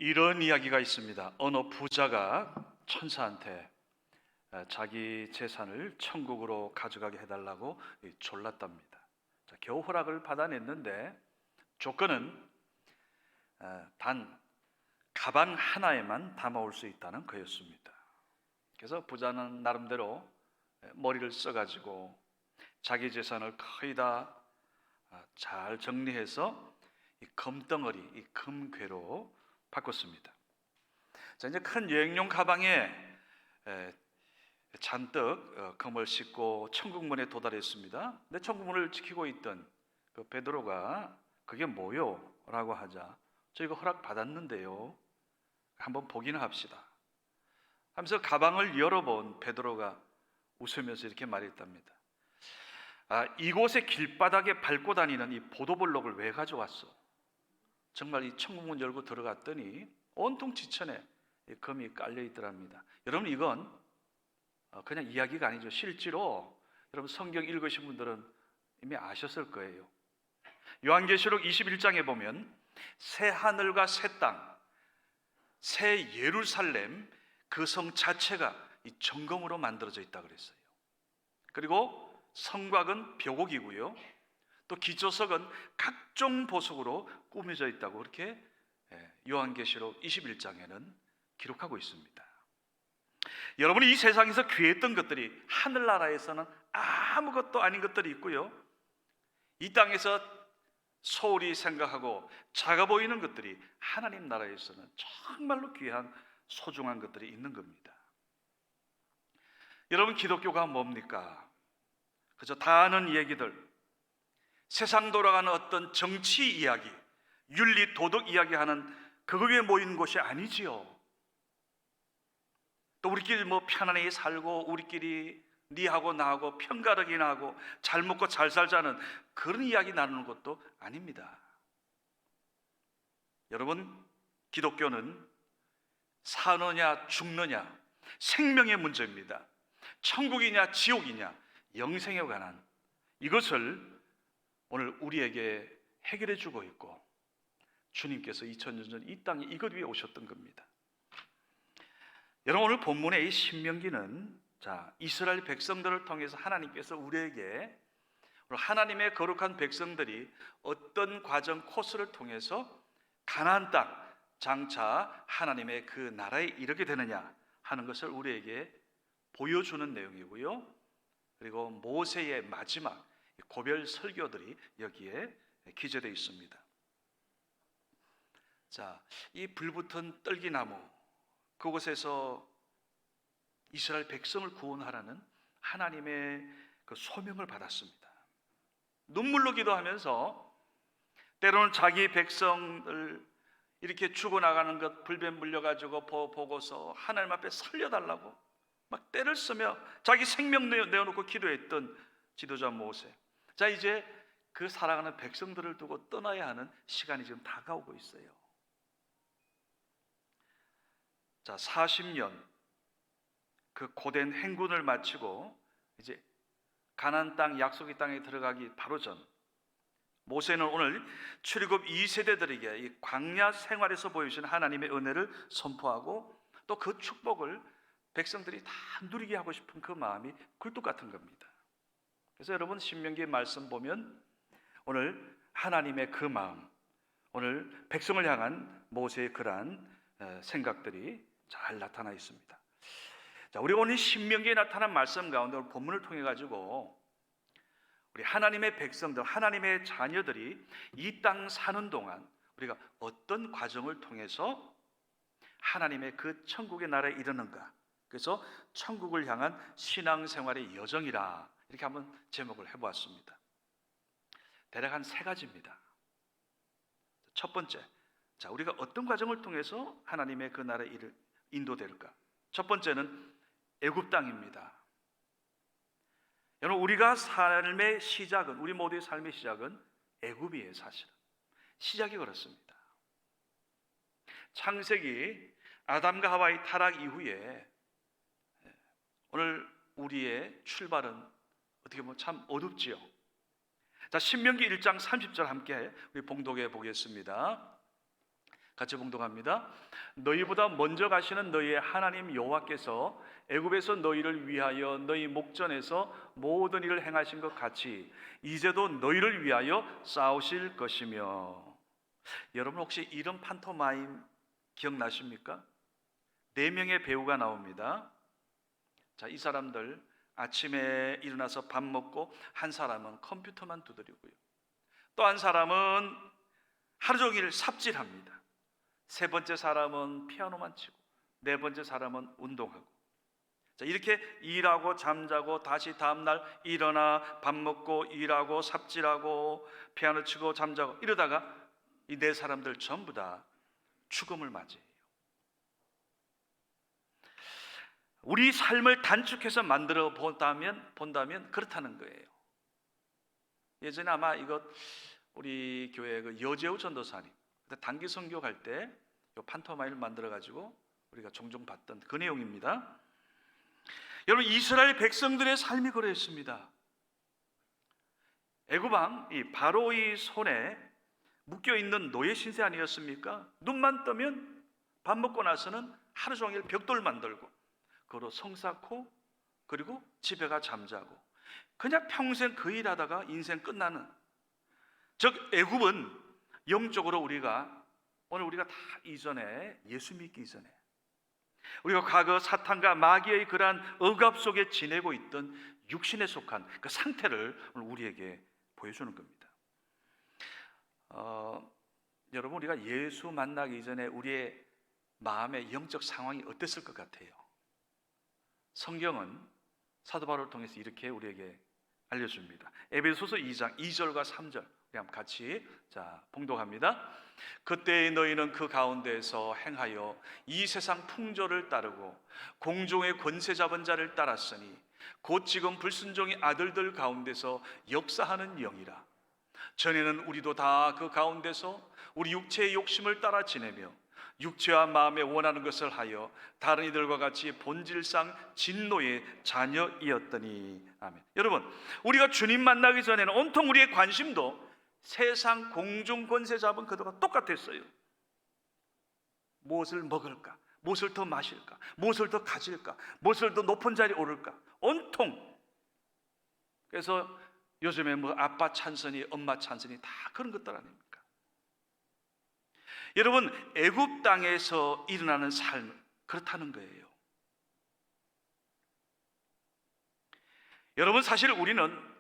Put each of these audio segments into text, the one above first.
이런 이야기가 있습니다. 어느 부자가 천사한테 자기 재산을 천국으로 가져가게 해달라고 졸랐답니다. 겨우 허락을 받아냈는데 조건은 단 가방 하나에만 담아올 수 있다는 거였습니다. 그래서 부자는 나름대로 머리를 써가지고 자기 재산을 거의 다 잘 정리해서 이 금덩어리, 이 금괴로 바꿨습니다. 자, 이제 큰 여행용 가방에 잔뜩 금을 싣고 천국문에 도달했습니다. 근데 천국문을 지키고 있던 그 베드로가 그게 뭐요? 라고 하자 저희가 허락 받았는데요, 한번 보기는 합시다 하면서 가방을 열어본 베드로가 웃으면서 이렇게 말했답니다. 이곳의 길바닥에 밟고 다니는 이 보도블록을 왜 가져왔어? 정말 이 천국문 열고 들어갔더니 온통 지천에 금이 깔려 있더랍니다. 여러분, 이건 그냥 이야기가 아니죠. 실제로 여러분 성경 읽으신 분들은 이미 아셨을 거예요. 요한계시록 21장에 보면 새 하늘과 새 땅, 새 예루살렘, 그 성 자체가 이 정금으로 만들어져 있다 그랬어요. 그리고 성곽은 벼곡이고요, 또 기초석은 각종 보석으로 꾸며져 있다고 그렇게 요한계시록 21장에는 기록하고 있습니다. 여러분이 이 세상에서 귀했던 것들이 하늘나라에서는 아무것도 아닌 것들이 있고요, 이 땅에서 소홀히 생각하고 작아 보이는 것들이 하나님 나라에서는 정말로 귀한 소중한 것들이 있는 겁니다. 여러분, 기독교가 뭡니까? 그저 다 아는 얘기들, 세상 돌아가는 어떤 정치 이야기, 윤리 도덕 이야기하는 그거 위에 모이는 곳이 아니지요. 또 우리끼리 편안히 살고 우리끼리 니하고 나하고 편가르기나 하고 잘 먹고 잘 살자는 그런 이야기 나누는 것도 아닙니다. 여러분, 기독교는 사느냐 죽느냐 생명의 문제입니다. 천국이냐 지옥이냐 영생에 관한 이것을 오늘 우리에게 해결해 주고 있고, 주님께서 2000년 전 이 땅에 이것 위해 오셨던 겁니다. 여러분, 오늘 본문의 이 신명기는 이스라엘 백성들을 통해서 하나님께서 우리에게 하나님의 거룩한 백성들이 어떤 과정 코스를 통해서 가나안 땅, 장차 하나님의 그 나라에 이르게 되느냐 하는 것을 우리에게 보여주는 내용이고요, 그리고 모세의 마지막 고별 설교들이 여기에 기재되어 있습니다. 이 불붙은 떨기나무, 그곳에서 이스라엘 백성을 구원하라는 하나님의 그 소명을 받았습니다. 눈물로 기도하면서 때로는 자기 백성을 이렇게 죽어나가는 것 불뱀 물려가지고 보고서 하나님 앞에 살려달라고 막 떼를 쓰며 자기 생명 내어놓고 기도했던 지도자 모세. 이제 그 사랑하는 백성들을 두고 떠나야 하는 시간이 지금 다가오고 있어요. 40년 그 고된 행군을 마치고 이제 가나안 땅, 약속의 땅에 들어가기 바로 전, 모세는 오늘 출애굽 2세대들에게 이 광야 생활에서 보여주신 하나님의 은혜를 선포하고 또 그 축복을 백성들이 다 누리게 하고 싶은 그 마음이 굴뚝 같은 겁니다. 그래서 여러분, 신명기의 말씀 보면 오늘 하나님의 그 마음, 오늘 백성을 향한 모세의 그러한 생각들이 잘 나타나 있습니다. 우리가 오늘 신명기에 나타난 말씀 가운데 오늘 본문을 통해 가지고 우리 하나님의 백성들, 하나님의 자녀들이 이 땅 사는 동안 우리가 어떤 과정을 통해서 하나님의 그 천국의 나라에 이르는가, 그래서 천국을 향한 신앙생활의 여정이라 이렇게 한번 제목을 해보았습니다. 대략 한 3가지입니다. 첫 번째, 우리가 어떤 과정을 통해서 하나님의 그 나라에 인도될까? 첫 번째는 애굽 땅입니다. 여러분, 우리가 삶의 시작은, 우리 모두의 삶의 시작은 애굽이에요. 사실은 시작이 그렇습니다. 창세기 아담과 하와의 타락 이후에 오늘 우리의 출발은 어떻게 보면 참 어둡지요. 신명기 1장 30절 함께 우리 봉독해 보겠습니다. 같이 봉독합니다. 너희보다 먼저 가시는 너희의 하나님 여호와께서 애굽에서 너희를 위하여 너희 목전에서 모든 일을 행하신 것 같이 이제도 너희를 위하여 싸우실 것이며. 여러분 혹시 이런 판토마임 기억나십니까? 4명의 배우가 나옵니다. 자, 이 사람들 아침에 일어나서 밥 먹고 한 사람은 컴퓨터만 두드리고요. 또 한 사람은 하루 종일 삽질합니다. 3번째 사람은 피아노만 치고 4번째 사람은 운동하고. 자, 이렇게 일하고 잠자고 다시 다음날 일어나 밥 먹고 일하고 삽질하고 피아노 치고 잠자고 이러다가 이 4사람들 전부 다 죽음을 맞이해요. 우리 삶을 단축해서 만들어 본다면 그렇다는 거예요. 예전에 아마 이것 우리 교회 그 여재우 전도사님 단기 선교 갈 때 판토마임을 만들어 가지고 우리가 종종 봤던 그 내용입니다. 여러분 이스라엘 백성들의 삶이 그랬습니다. 애굽 왕 이 바로의 손에 묶여 있는 노예 신세 아니었습니까? 눈만 뜨면 밥 먹고 나서는 하루 종일 벽돌 만들고 그로 성 쌓고 그리고 집에 가 잠자고 그냥 평생 그 일하다가 인생 끝나는. 즉 애굽은 영적으로 오늘 우리가 다 이전에 예수 믿기 이전에 우리가 과거 사탄과 마귀의 그러한 억압 속에 지내고 있던 육신에 속한 그 상태를 오늘 우리에게 보여주는 겁니다. 여러분 우리가 예수 만나기 이전에 우리의 마음의 영적 상황이 어땠을 것 같아요? 성경은 사도 바울을 통해서 이렇게 우리에게 알려줍니다. 에베소서 2장 2절과 3절 우리 한번 같이 봉독합니다. 그때 너희는 그 가운데에서 행하여 이 세상 풍조를 따르고 공중의 권세 잡은 자를 따랐으니 곧 지금 불순종의 아들들 가운데서 역사하는 영이라. 전에는 우리도 다 그 가운데서 우리 육체의 욕심을 따라 지내며 육체와 마음에 원하는 것을 하여 다른 이들과 같이 본질상 진노의 자녀이었더니. 아멘. 여러분 우리가 주님 만나기 전에는 온통 우리의 관심도 세상 공중 권세 잡은 그들과 똑같았어요. 무엇을 먹을까? 무엇을 더 마실까? 무엇을 더 가질까? 무엇을 더 높은 자리에 오를까? 온통. 그래서 요즘에 뭐 아빠 찬선이 엄마 찬선이 다 그런 것들 아닙니까? 여러분 애굽 땅에서 일어나는 삶 그렇다는 거예요. 여러분 사실 우리는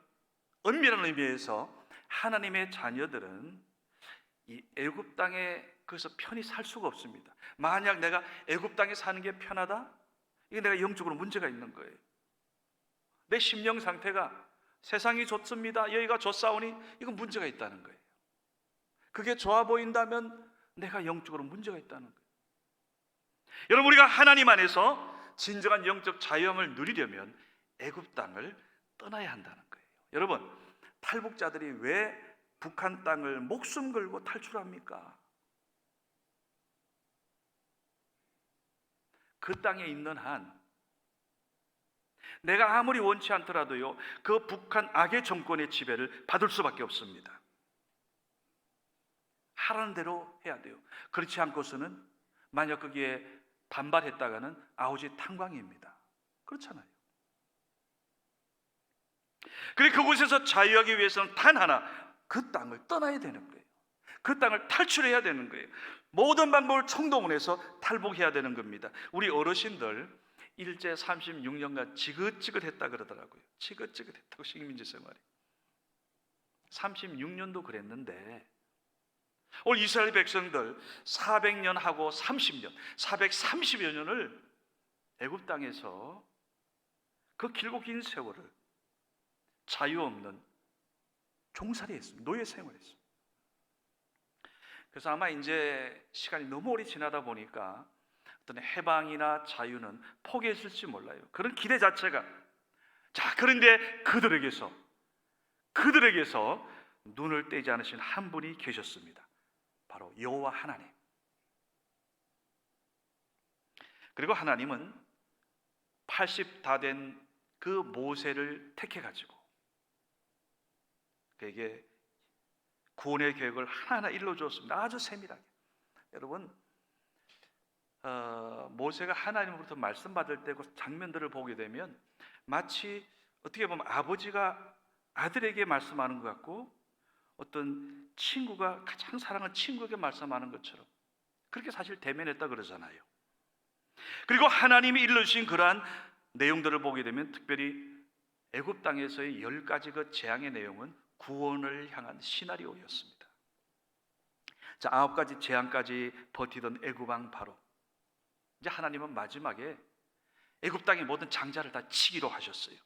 엄밀한 의미에서 하나님의 자녀들은 이 애굽 땅에 그래서 편히 살 수가 없습니다. 만약 내가 애굽 땅에 사는 게 편하다? 이게 내가 영적으로 문제가 있는 거예요. 내 심령 상태가 세상이 좋습니다, 여기가 좋사오니 이건 문제가 있다는 거예요. 그게 좋아 보인다면 내가 영적으로 문제가 있다는 거예요. 여러분 우리가 하나님 안에서 진정한 영적 자유함을 누리려면 애굽 땅을 떠나야 한다는 거예요. 여러분 탈북자들이 왜 북한 땅을 목숨 걸고 탈출합니까? 그 땅에 있는 한 내가 아무리 원치 않더라도요 그 북한 악의 정권의 지배를 받을 수밖에 없습니다. 하라는 대로 해야 돼요. 그렇지 않고서는 만약 거기에 반발했다가는 아우지 탄광입니다. 그렇잖아요. 그래 그곳에서 자유하기 위해서는 단 하나 그 땅을 떠나야 되는 거예요. 그 땅을 탈출해야 되는 거예요. 모든 방법을 총동원해서 탈북해야 되는 겁니다. 우리 어르신들 일제 36년간 지긋지긋했다 그러더라고요. 지긋지긋했다고 식민지 생활이 36년도 그랬는데 오늘 이스라엘 백성들 400년 하고 30년 430여 년을 애굽 땅에서 그 길고 긴 세월을 자유 없는 종살이 했습니다. 노예 생활했습니다. 그래서 아마 이제 시간이 너무 오래 지나다 보니까 어떤 해방이나 자유는 포기했을지 몰라요. 그런 기대 자체가. 자, 그런데 그들에게서 눈을 떼지 않으신 한 분이 계셨습니다. 바로 여호와 하나님. 그리고 하나님은 80 다 된 그 모세를 택해 가지고 그에게 구원의 계획을 하나하나 일러 주었습니다. 아주 세밀하게. 여러분, 모세가 하나님으로부터 말씀 받을 때 그 장면들을 보게 되면 마치 어떻게 보면 아버지가 아들에게 말씀하는 것 같고 어떤 친구가 가장 사랑하는 친구에게 말씀하는 것처럼 그렇게 사실 대면했다 그러잖아요. 그리고 하나님이 일러주신 그러한 내용들을 보게 되면 특별히 애굽 땅에서의 10가지 그 재앙의 내용은 구원을 향한 시나리오였습니다. 자, 9가지 재앙까지 버티던 애굽 왕 바로, 이제 하나님은 마지막에 애굽 땅의 모든 장자를 다 치기로 하셨어요.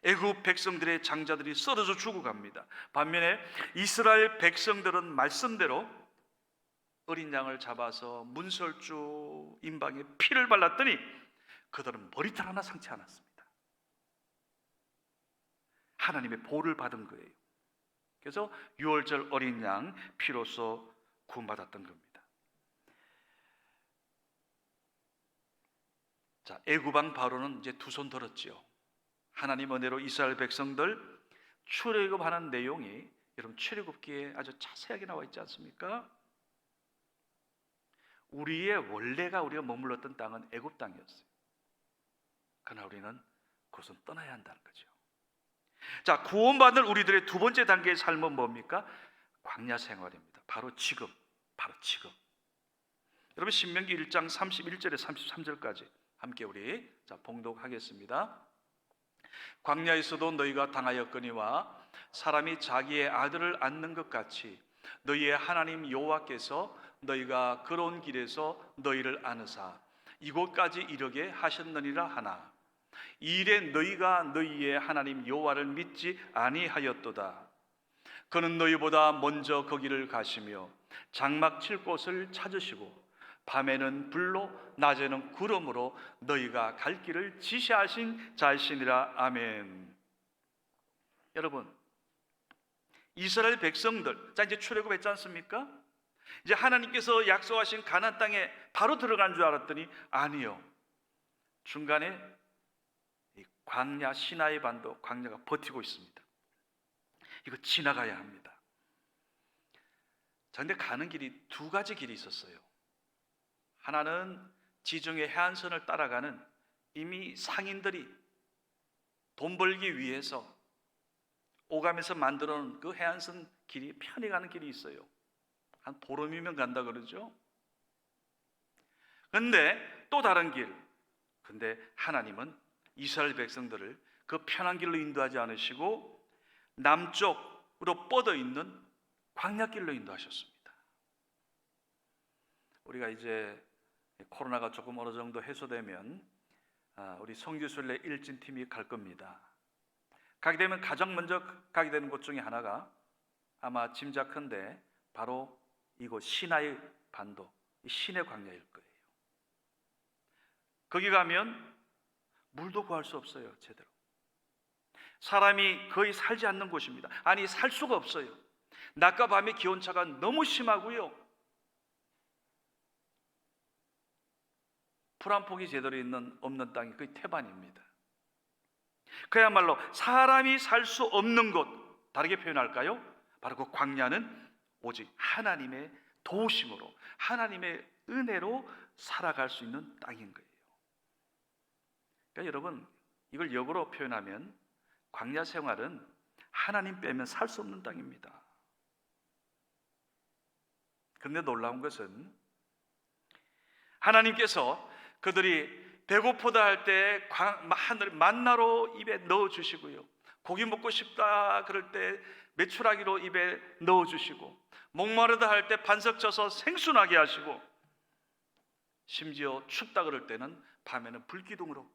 애굽 백성들의 장자들이 썰어져 죽어갑니다. 반면에 이스라엘 백성들은 말씀대로 어린 양을 잡아서 문설주 임방에 피를 발랐더니 그들은 머리털 하나 상치 않았습니다. 하나님의 보를 받은 거예요. 그래서 유월절 어린 양 피로써 구원받았던 겁니다. 자, 애굽 왕 바로는 이제 두 손 들었지요. 하나님 은혜로 이스라엘 백성들 출애굽하는 내용이 여러분 출애굽기에 아주 자세하게 나와 있지 않습니까? 우리의 원래가 우리가 머물렀던 땅은 애굽 땅이었어요. 그러나 우리는 그것은 떠나야 한다는 거죠. 자, 구원받는 우리들의 두 번째 단계의 삶은 뭡니까? 광야 생활입니다. 바로 지금. 여러분 신명기 1장 31절에 33절까지 함께 우리 봉독하겠습니다. 광야에서도 너희가 당하였거니와 사람이 자기의 아들을 안는 것 같이 너희의 하나님 여호와께서 너희가 걸어온 길에서 너희를 안으사 이곳까지 이르게 하셨느니라 하나 이 일에 너희가 너희의 하나님 여호와를 믿지 아니하였도다. 그는 너희보다 먼저 거기를 가시며 장막 칠 곳을 찾으시고 밤에는 불로 낮에는 구름으로 너희가 갈 길을 지시하신 자이시니라. 아멘. 여러분, 이스라엘 백성들, 자 이제 출애굽했지 않습니까? 이제 하나님께서 약속하신 가나안 땅에 바로 들어간 줄 알았더니 아니요. 중간에 이 광야 시나이 반도 광야가 버티고 있습니다. 이거 지나가야 합니다. 자, 근데 가는 길이 두 가지 길이 있었어요. 하나는 지중해 해안선을 따라가는 이미 상인들이 돈 벌기 위해서 오감에서 만들어 놓은 그 해안선 길이 편히 가는 길이 있어요. 한 보름이면 간다 그러죠. 근데 또 다른 길, 근데 하나님은 이스라엘 백성들을 그 편한 길로 인도하지 않으시고 남쪽으로 뻗어 있는 광야길로 인도하셨습니다. 우리가 이제 코로나가 조금 어느 정도 해소되면 우리 성교순례 일진팀이 갈 겁니다. 가게 되면 가장 먼저 가게 되는 곳 중에 하나가 아마 짐작컨대 바로 이곳 시나이 반도, 시내 광야일 거예요. 거기 가면 물도 구할 수 없어요. 제대로 사람이 거의 살지 않는 곳입니다. 아니 살 수가 없어요. 낮과 밤의 기온차가 너무 심하고요. 풀 한 폭이 제대로 없는 땅이 거의 태반입니다. 그야말로 사람이 살 수 없는 곳, 다르게 표현할까요? 바로 그 광야는 오직 하나님의 도우심으로 하나님의 은혜로 살아갈 수 있는 땅인 거예요. 그러니까 여러분 이걸 역으로 표현하면 광야 생활은 하나님 빼면 살 수 없는 땅입니다. 그런데 놀라운 것은 하나님께서 그들이 배고프다 할 때 하늘 만나로 입에 넣어주시고요, 고기 먹고 싶다 그럴 때 메추라기로 입에 넣어주시고, 목마르다 할 때 반석 쳐서 생수나게 하시고, 심지어 춥다 그럴 때는 밤에는 불기둥으로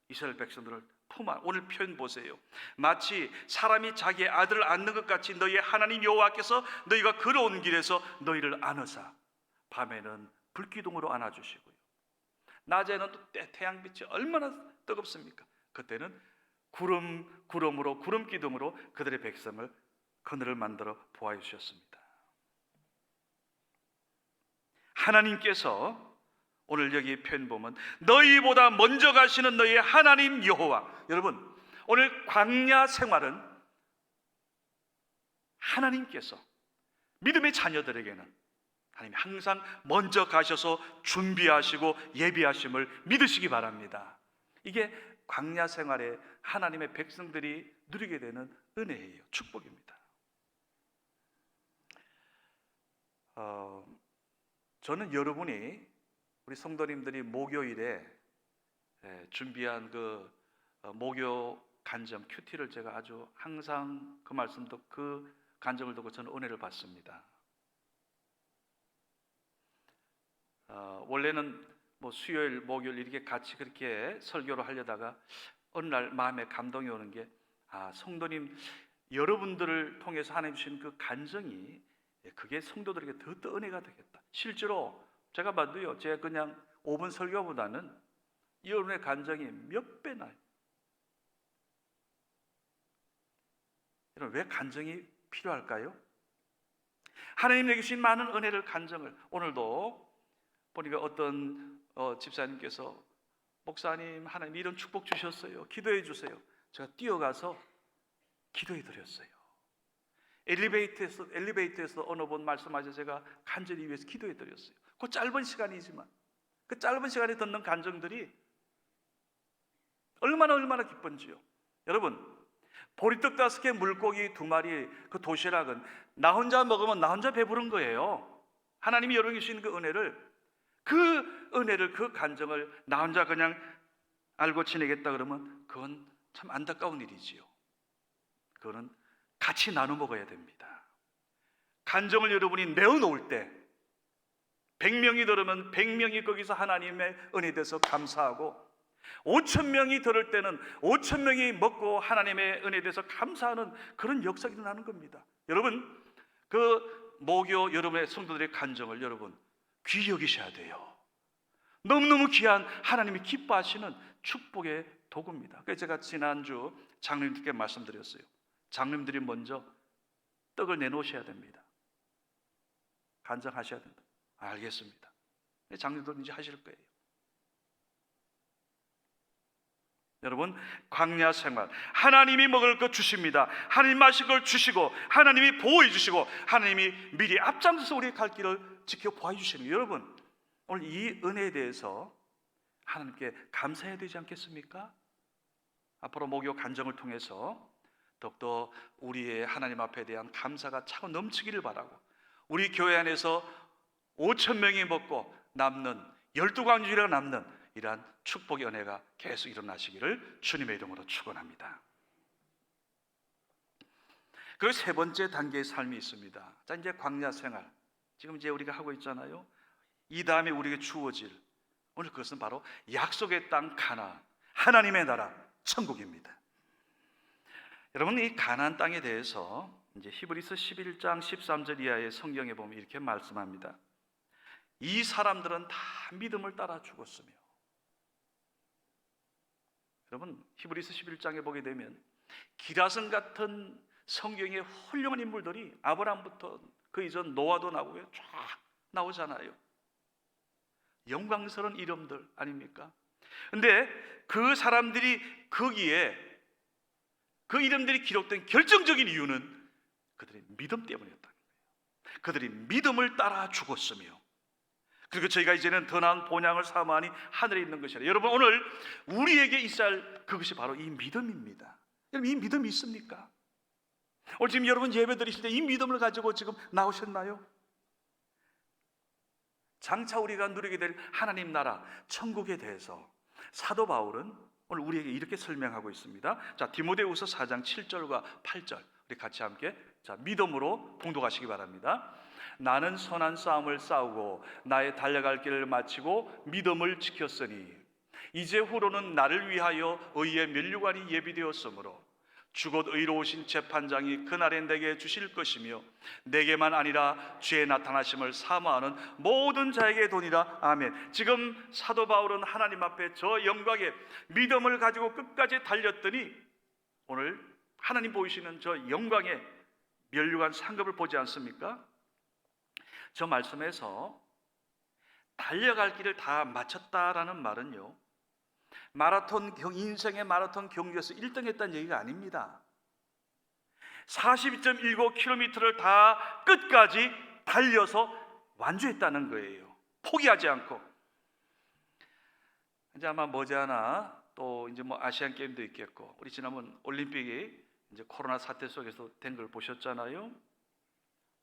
이스라엘 백성들을 품어. 오늘 표현 보세요. 마치 사람이 자기의 아들을 안는 것 같이 너희의 하나님 여호와께서 너희가 걸어온 길에서 너희를 안으사 밤에는 불기둥으로 안아주시고요, 낮에는 또 태양빛이 얼마나 뜨겁습니까? 그때는 구름으로 구름기둥으로 그들의 백성을 그늘을 만들어 보아 주셨습니다. 하나님께서 오늘 여기 표현 보면 너희보다 먼저 가시는 너희의 하나님 여호와. 여러분 오늘 광야 생활은 하나님께서 믿음의 자녀들에게는 하나님이 항상 먼저 가셔서 준비하시고 예비하심을 믿으시기 바랍니다. 이게 광야 생활에 하나님의 백성들이 누리게 되는 은혜예요. 축복입니다. 저는 여러분이 우리 성도님들이 목요일에 준비한 그 목요 간증 큐티를 제가 아주 항상 그 말씀도 그 간증을 듣고 저는 은혜를 받습니다. 원래는 뭐 수요일, 목요일 이렇게 같이 그렇게 설교를 하려다가 어느 날 마음에 감동이 오는 게 성도님 여러분들을 통해서 하나님 주신 그 간증이 그게 성도들에게 더 은혜가 되겠다. 실제로 제가 봐도요, 제가 그냥 5분 설교보다는 여러분의 간증이 몇 배나. 여러분 왜 간증이 필요할까요? 하나님에게 주신 많은 은혜를 간증을 오늘도 보니까 어떤 집사님께서 목사님 하나님 이런 축복 주셨어요. 기도해 주세요. 제가 뛰어가서 기도해 드렸어요. 엘리베이터에서 어느 분 말씀하셔서 제가 간절히 위해서 기도해 드렸어요. 그 짧은 시간이지만 그 짧은 시간에 듣는 간증들이 얼마나 기쁜지요. 여러분 보리떡 5개 물고기 2마리 그 도시락은 나 혼자 먹으면 나 혼자 배부른 거예요. 하나님이 여러분이 주신 그 은혜를 그 간증을 나 혼자 그냥 알고 지내겠다 그러면 그건 참 안타까운 일이지요. 그거는 같이 나눠 먹어야 됩니다. 간증을 여러분이 내어놓을 때 100명이 들으면 100명이 거기서 하나님의 은혜에 대해서 감사하고 5,000명이 들을 때는 5,000명이 먹고 하나님의 은혜에 대해서 감사하는 그런 역사가 일어나는 겁니다. 여러분 그 목요 여러분의 성도들의 간증을 여러분 귀히 여기셔야 돼요. 너무너무 귀한 하나님이 기뻐하시는 축복의 도구입니다. 그래서 제가 지난주 장로님들께 말씀드렸어요. 장로님들이 먼저 떡을 내놓으셔야 됩니다. 간증하셔야 된다. 알겠습니다. 장로님들은 이제 하실 거예요. 여러분 광야 생활 하나님이 먹을 것 주십니다. 하나님 마실 걸 주시고 하나님이 보호해 주시고 하나님이 미리 앞장서서 우리의 갈 길을 지켜보아 주시는 거예요. 여러분 오늘 이 은혜에 대해서 하나님께 감사해야 되지 않겠습니까? 앞으로 목요 간증을 통해서 더욱더 우리의 하나님 앞에 대한 감사가 차고 넘치기를 바라고 우리 교회 안에서 5,000명이 먹고 남는 12광주리가 남는 이러한 축복의 은혜가 계속 일어나시기를 주님의 이름으로 축원합니다. 그리고 세 번째 단계의 삶이 있습니다. 자, 이제 광야 생활 지금 이제 우리가 하고 있잖아요. 이 다음에 우리에게 주어질 오늘 그것은 바로 약속의 땅 가나안 하나님의 나라 천국입니다. 여러분 이 가나안 땅에 대해서 이제 히브리서 11장 13절 이하의 성경에 보면 이렇게 말씀합니다. 이 사람들은 다 믿음을 따라 죽었으며 여러분 히브리서 11장에 보게 되면 기라성 같은 성경의 훌륭한 인물들이 아브라함부터 그 이전 노아도 나오고요 쫙 나오잖아요. 영광스러운 이름들 아닙니까? 근데 그 사람들이 거기에 그 이름들이 기록된 결정적인 이유는 그들의 믿음 때문이었다는 거예요. 그들이 믿음을 따라 죽었으며 그리고 저희가 이제는 더 나은 본향을 사모하니 하늘에 있는 것이라. 여러분 오늘 우리에게 있어야 할 그것이 바로 이 믿음입니다. 여러분 이 믿음이 있습니까? 오늘 지금 여러분 예배 드리실 때 이 믿음을 가지고 지금 나오셨나요? 장차 우리가 누리게 될 하나님 나라 천국에 대해서 사도 바울은 오늘 우리에게 이렇게 설명하고 있습니다. 자, 디모데후서 4장 7절과 8절 우리 같이 함께 자, 믿음으로 봉독하시기 바랍니다. 나는 선한 싸움을 싸우고 나의 달려갈 길을 마치고 믿음을 지켰으니 이제 후로는 나를 위하여 의의 면류관이 예비되었으므로 주곧 의로우신 재판장이 그날에 내게 주실 것이며 내게만 아니라 주의 나타나심을 사모하는 모든 자에게 도니라. 아멘. 지금 사도 바울은 하나님 앞에 저 영광의 믿음을 가지고 끝까지 달렸더니 오늘 하나님 보이시는 저 영광의 면류관 상급을 보지 않습니까? 저 말씀에서 달려갈 길을 다 마쳤다라는 말은요 인생의 마라톤 경주에서 1등 했다는 얘기가 아닙니다. 42.19km를 다 끝까지 달려서 완주했다는 거예요. 포기하지 않고. 이제 아마 머지않아 또 이제 뭐 아시안 게임도 있겠고, 우리 지난번 올림픽이 이제 코로나 사태 속에서 된 걸 보셨잖아요.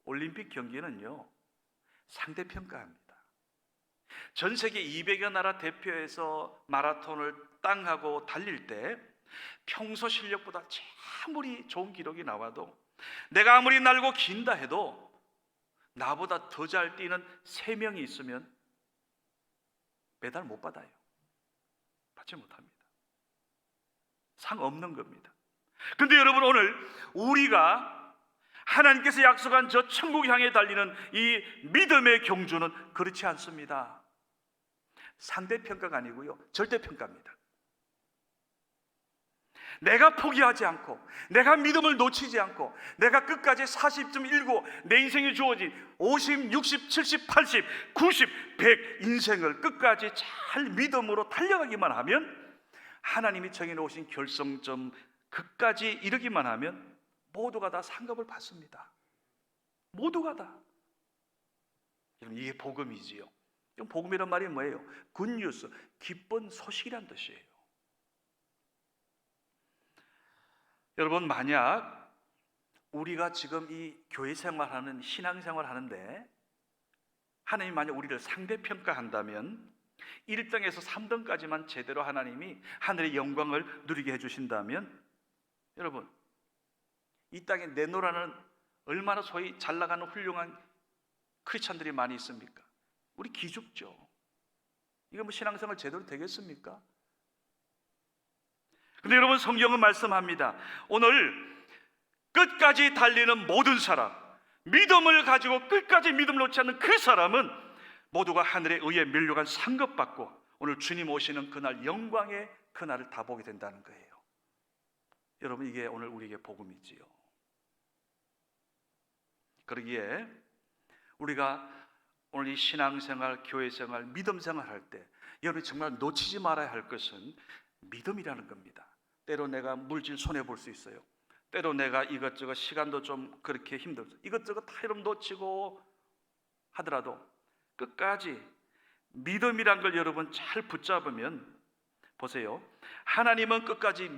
올림픽 경기는요, 상대평가합니다. 전 세계 200여 나라 대표해서 마라톤을 땅하고 달릴 때 평소 실력보다 아무리 좋은 기록이 나와도, 내가 아무리 날고 긴다 해도 나보다 더 잘 뛰는 3명이 있으면 메달 못 받아요. 받지 못합니다. 상 없는 겁니다. 근데 여러분, 오늘 우리가 하나님께서 약속한 저 천국 향해 달리는 이 믿음의 경주는 그렇지 않습니다. 상대평가가 아니고요, 절대평가입니다. 내가 포기하지 않고, 내가 믿음을 놓치지 않고, 내가 끝까지 40점 일고 내 인생이 주어진 50, 60, 70, 80, 90, 100 인생을 끝까지 잘 믿음으로 달려가기만 하면, 하나님이 정해놓으신 결성점 끝까지 이르기만 하면 모두가 다 상급을 받습니다. 모두가 다. 이게 복음이지요. 복음이란 말이 뭐예요? 굿뉴스, 기쁜 소식이란 뜻이에요. 여러분, 만약 우리가 지금 이 교회 생활하는, 신앙생활 하는데 하나님 만약 우리를 상대평가한다면, 1등에서 3등까지만 제대로 하나님이 하늘의 영광을 누리게 해주신다면, 여러분, 이 땅에 내노라는 얼마나 소위 잘 나가는 훌륭한 크리스찬들이 많이 있습니까? 우리 기죽죠. 이거 뭐 신앙생활 제대로 되겠습니까? 근데 여러분, 성경은 말씀합니다. 오늘 끝까지 달리는 모든 사람, 믿음을 가지고 끝까지 믿음을 놓지 않는 그 사람은 모두가 하늘에 의해 멸류관 상급받고 오늘 주님 오시는 그날, 영광의 그날을 다 보게 된다는 거예요. 여러분, 이게 오늘 우리에게 복음이지요. 그러기에 우리가 오늘 이 신앙생활, 교회생활, 믿음생활 할 때 여러분이 정말 놓치지 말아야 할 것은 믿음이라는 겁니다. 때로 내가 물질 손해볼 수 있어요. 때로 내가 이것저것 시간도 좀 그렇게 힘들어서 이것저것 다 여러분 놓치고 하더라도 끝까지 믿음이란 걸 여러분 잘 붙잡으면, 보세요, 하나님은 끝까지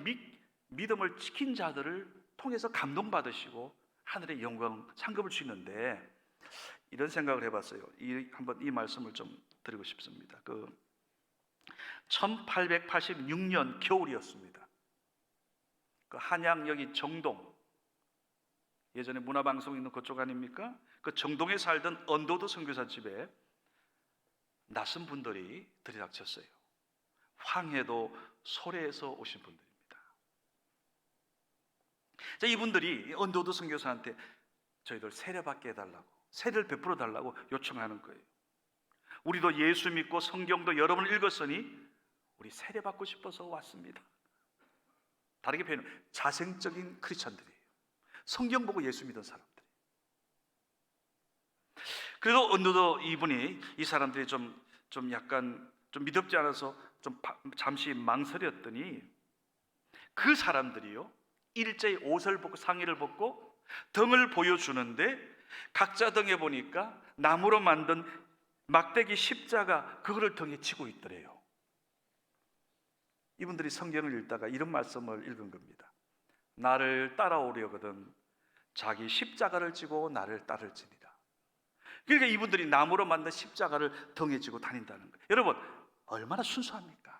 믿음을 지킨 자들을 통해서 감동받으시고 하늘의 영광 상급을 주시는데, 이런 생각을 해봤어요. 한번 이 말씀을 좀 드리고 싶습니다. 1886년 겨울이었습니다. 한양 여기 정동, 예전에 문화방송 있는 그쪽 아닙니까? 그 정동에 살던 언더우드 선교사 집에 낯선 분들이 들이닥쳤어요. 황해도 소래에서 오신 분들입니다. 자, 이분들이 언더우드 선교사한테 저희들 세례받게 해달라고, 세례를 베풀어 달라고 요청하는 거예요. 우리도 예수 믿고 성경도 여러 번 읽었으니 우리 세례받고 싶어서 왔습니다. 다르게 표현하면 자생적인 크리스찬들이에요. 성경 보고 예수 믿은 사람들. 그래도 언더우드 이분이, 이 사람들이 좀 약간 좀 믿음지 않아서 좀 잠시 망설였더니, 그 사람들이요, 일제히 옷을 벗고 상의를 벗고 등을 보여주는데, 각자 등에 보니까 나무로 만든 막대기 십자가, 그거를 등에 지고 있더래요. 이분들이 성경을 읽다가 이런 말씀을 읽은 겁니다. 나를 따라오려거든 자기 십자가를 지고 나를 따를지니라. 그러니까 이분들이 나무로 만든 십자가를 등에 지고 다닌다는 거예요. 여러분, 얼마나 순수합니까?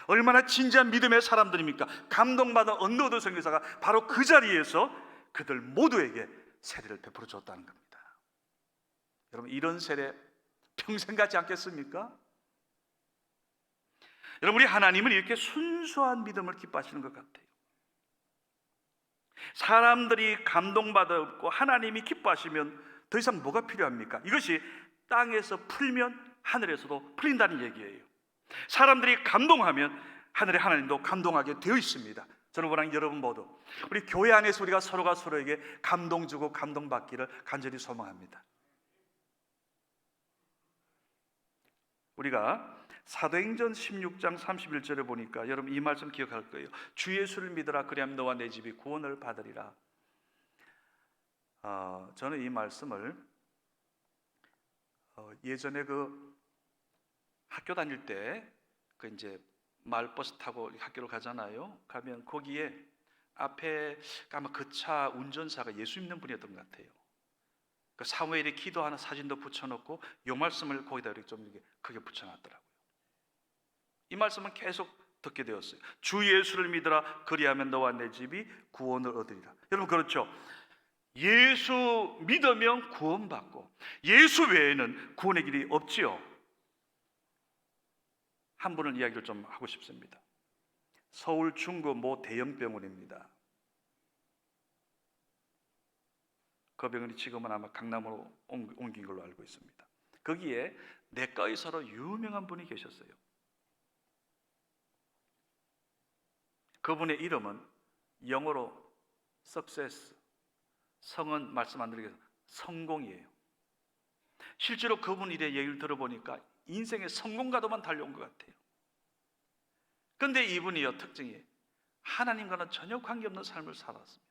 얼마나 진지한 믿음의 사람들입니까? 감동받은 언더우드 선교사가 바로 그 자리에서 그들 모두에게 세례를 베풀어 줬다는 겁니다. 여러분, 이런 세례 평생 가지 않겠습니까? 여러분, 우리 하나님은 이렇게 순수한 믿음을 기뻐하시는 것 같아요. 사람들이 감동받았고 하나님이 기뻐하시면 더 이상 뭐가 필요합니까? 이것이 땅에서 풀면 하늘에서도 풀린다는 얘기예요. 사람들이 감동하면 하늘의 하나님도 감동하게 되어 있습니다. 저는 여러분 모두 우리 교회 안에서 우리가 서로가 서로에게 감동 주고 감동받기를 간절히 소망합니다. 우리가 사도행전 16장 31절에 보니까 여러분 이 말씀 기억할 거예요. 주 예수를 믿으라, 그리하면 너와 내 집이 구원을 받으리라. 저는 이 말씀을 예전에 그 학교 다닐 때 그 이제 마을버스 타고 학교를 가잖아요. 가면 거기에 앞에 아마 그 차 운전사가 예수 믿는 분이었던 것 같아요. 그 사무엘이 기도하는 사진도 붙여놓고 요 말씀을 거기다 이렇게 좀 이렇게 크게 붙여놨더라고요. 이 말씀은 계속 듣게 되었어요. 주 예수를 믿으라 그리하면 너와 내 집이 구원을 얻으리라. 여러분 그렇죠? 예수 믿으면 구원받고 예수 외에는 구원의 길이 없지요. 한 분을 이야기를 좀 하고 싶습니다. 서울 중구 모 대형병원입니다. 그 병원이 지금은 아마 강남으로 옮긴 걸로 알고 있습니다. 거기에 내과 의사로 유명한 분이 계셨어요. 그분의 이름은 영어로 success, 성은 말씀 안 드리겠습니다. 성공이에요. 실제로 그분 일의 얘기를 들어보니까 인생의 성공가도만 달려온 것 같아요. 그런데 이분이요, 특징이 하나님과는 전혀 관계없는 삶을 살았습니다.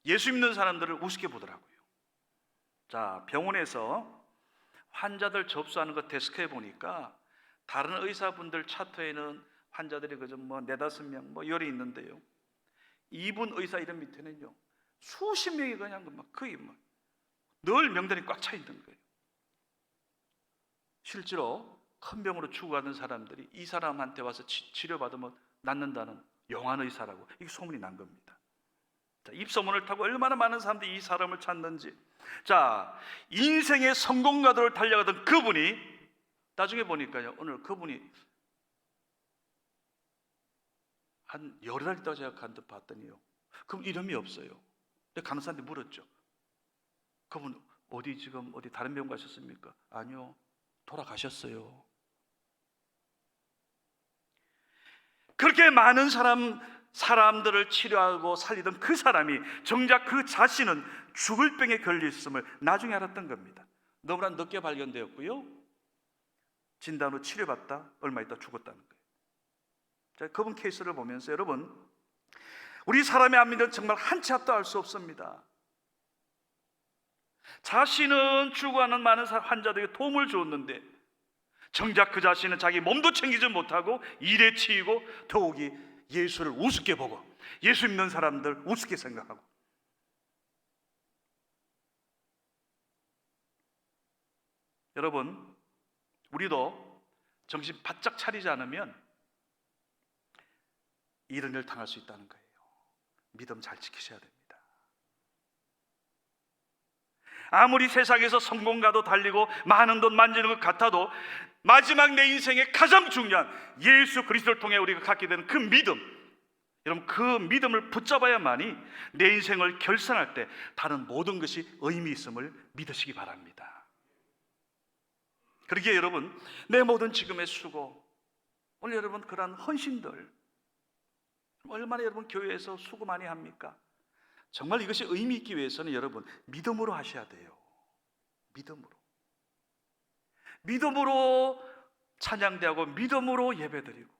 예수 믿는 사람들을 우습게 보더라고요. 자, 병원에서 환자들 접수하는 거 데스크에 보니까 다른 의사분들 차트에는 환자들이 그저 뭐 4-5명 뭐 열이 있는데요, 이분 의사 이름 밑에는요 수십 명이 그냥 막 거의 막 늘 명단이 꽉 차 있는 거예요. 실제로 큰 병으로 죽어가는 사람들이 이 사람한테 와서 치료받으면 낫는다는 영한 의사라고 이게 소문이 난 겁니다. 자, 입소문을 타고 얼마나 많은 사람들이 이 사람을 찾는지. 자, 인생의 성공가도를 달려가던 그분이 나중에 보니까요, 오늘 그분이 한 열흘 달 있다고 제가 간접 봤더니요, 그럼 이름이 없어요. 근데 간호사한테 물었죠. 그분 어디 지금 어디 다른 병원 가셨습니까? 아니요, 돌아가셨어요. 그렇게 많은 사람들을 치료하고 살리던 그 사람이 정작 그 자신은 죽을 병에 걸렸음을 나중에 알았던 겁니다. 너무나 늦게 발견되었고요, 진단 후 치료받다 얼마 있다 죽었다는 거예요. 자, 그분 케이스를 보면서 여러분, 우리 사람의 안민은 정말 한 치 앞도 알 수 없습니다. 자신은 죽어가는 많은 환자들에게 도움을 주었는데 정작 그 자신은 자기 몸도 챙기지 못하고 일에 치이고 더욱이 예수를 우습게 보고 예수 믿는 사람들 우습게 생각하고. 여러분, 우리도 정신 바짝 차리지 않으면 이런 일 당할 수 있다는 거예요. 믿음 잘 지키셔야 됩니다. 아무리 세상에서 성공가도 달리고 많은 돈 만지는 것 같아도 마지막 내 인생의 가장 중요한 예수 그리스도를 통해 우리가 갖게 되는 그 믿음, 여러분 그 믿음을 붙잡아야만이 내 인생을 결산할 때 다른 모든 것이 의미 있음을 믿으시기 바랍니다. 그러기에 여러분, 내 모든 지금의 수고, 오늘 여러분 그러한 헌신들 얼마나 여러분 교회에서 수고 많이 합니까? 정말 이것이 의미 있기 위해서는 여러분 믿음으로 하셔야 돼요. 믿음으로 찬양대하고 믿음으로 예배드리고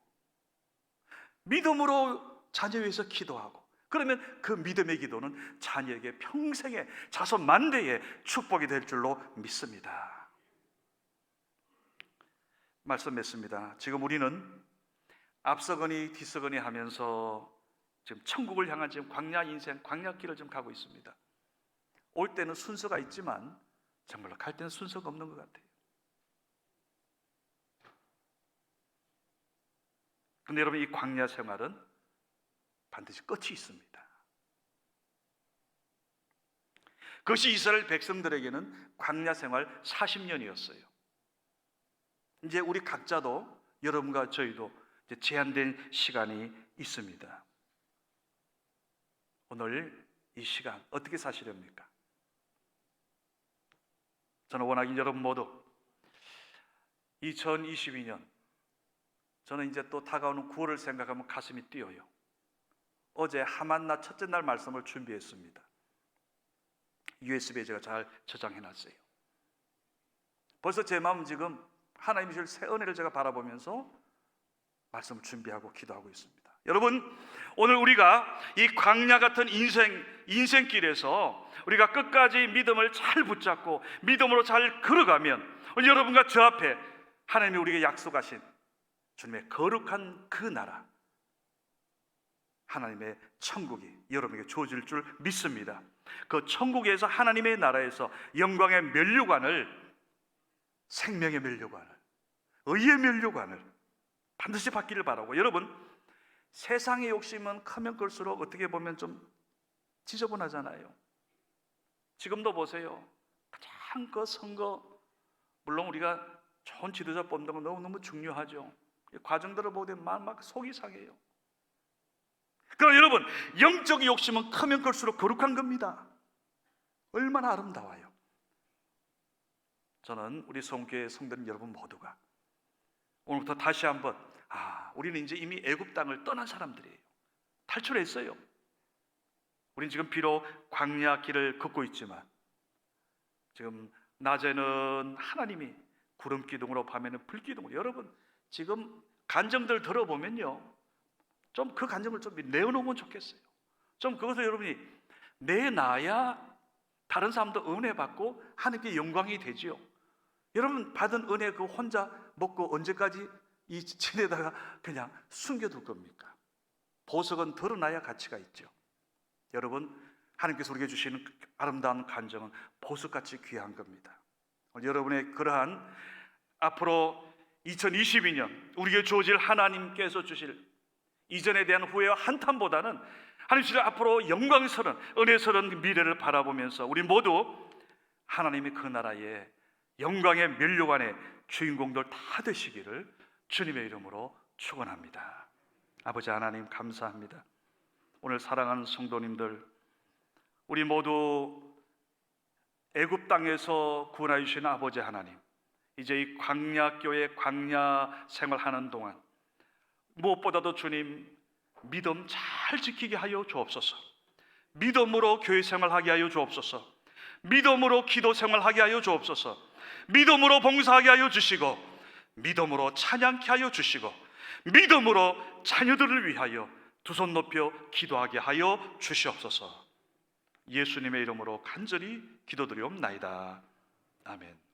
믿음으로 자녀 위해서 기도하고, 그러면 그 믿음의 기도는 자녀에게 평생의 자손 만대의 축복이 될 줄로 믿습니다. 말씀 맺습니다. 지금 우리는 앞서거니 뒤서거니 하면서 지금 천국을 향한 지금 광야 인생, 광야길을 좀 가고 있습니다. 올 때는 순서가 있지만 정말로 갈 때는 순서가 없는 것 같아요. 그런데 여러분, 이 광야 생활은 반드시 끝이 있습니다. 그것이 이스라엘 백성들에게는 광야 생활 40년이었어요. 이제 우리 각자도, 여러분과 저희도 이제 제한된 시간이 있습니다. 오늘 이 시간 어떻게 사시렵니까? 저는 원하긴 여러분 모두 2022년, 저는 이제 또 다가오는 9월을 생각하면 가슴이 뛰어요. 어제 하만나 첫째 날 말씀을 준비했습니다. USB에 제가 잘 저장해놨어요. 벌써 제 마음은 지금 하나님이 주실 새 은혜를 제가 바라보면서 말씀을 준비하고 기도하고 있습니다. 여러분, 오늘 우리가 이 광야 같은 인생길에서 우리가 끝까지 믿음을 잘 붙잡고 믿음으로 잘 걸어가면 오늘 여러분과 저 앞에 하나님이 우리에게 약속하신 주님의 거룩한 그 나라, 하나님의 천국이 여러분에게 주어질 줄 믿습니다. 그 천국에서, 하나님의 나라에서 영광의 면류관을, 생명의 면류관을, 의의 면류관을 반드시 받기를 바라고, 여러분, 세상의 욕심은 크면 클수록 어떻게 보면 좀 지저분하잖아요. 지금도 보세요. 가장 그 선거, 물론 우리가 좋은 지도자 뽑는 건 너무너무 중요하죠. 과정들을 보되 막 속이 상해요. 그러나 여러분, 영적 욕심은 크면 클수록 거룩한 겁니다. 얼마나 아름다워요. 저는 우리 성교회 성도님 여러분 모두가 오늘부터 다시 한번, 우리는 이제 이미 애굽 땅을 떠난 사람들이에요. 탈출했어요. 우리는 지금 비록 광야 길을 걷고 있지만 지금 낮에는 하나님이 구름 기둥으로, 밤에는 불 기둥으로, 여러분 지금 간증들 들어보면요, 좀 그 간증을 좀 내어놓으면 좋겠어요. 좀 그것을 여러분이 내놔야 다른 사람도 은혜 받고 하나님께 영광이 되지요. 여러분 받은 은혜 그 혼자 먹고 언제까지 이 진에다가 그냥 숨겨둘 겁니까? 보석은 드러나야 가치가 있죠. 여러분, 하나님께서 우리에게 주시는 아름다운 간정은 보석같이 귀한 겁니다. 여러분의 그러한 앞으로 2022년 우리에게 주어질 하나님께서 주실 이전에 대한 후회와 한탄보다는 하나님 주실 앞으로 영광스러운 은혜스러운 미래를 바라보면서 우리 모두 하나님의 그 나라의 영광의 면류관의 주인공들 다 되시기를 주님의 이름으로 축원합니다. 아버지 하나님, 감사합니다. 오늘 사랑하는 성도님들, 우리 모두 애굽 땅에서 구원하여 주신 아버지 하나님, 이제 이 광야교회 광야 생활하는 동안 무엇보다도 주님, 믿음 잘 지키게 하여 주옵소서. 믿음으로 교회 생활하게 하여 주옵소서. 믿음으로 기도 생활하게 하여 주옵소서. 믿음으로 봉사하게 하여 주시고, 믿음으로 찬양케 하여 주시고, 믿음으로 자녀들을 위하여 두 손 높여 기도하게 하여 주시옵소서. 예수님의 이름으로 간절히 기도드리옵나이다. 아멘.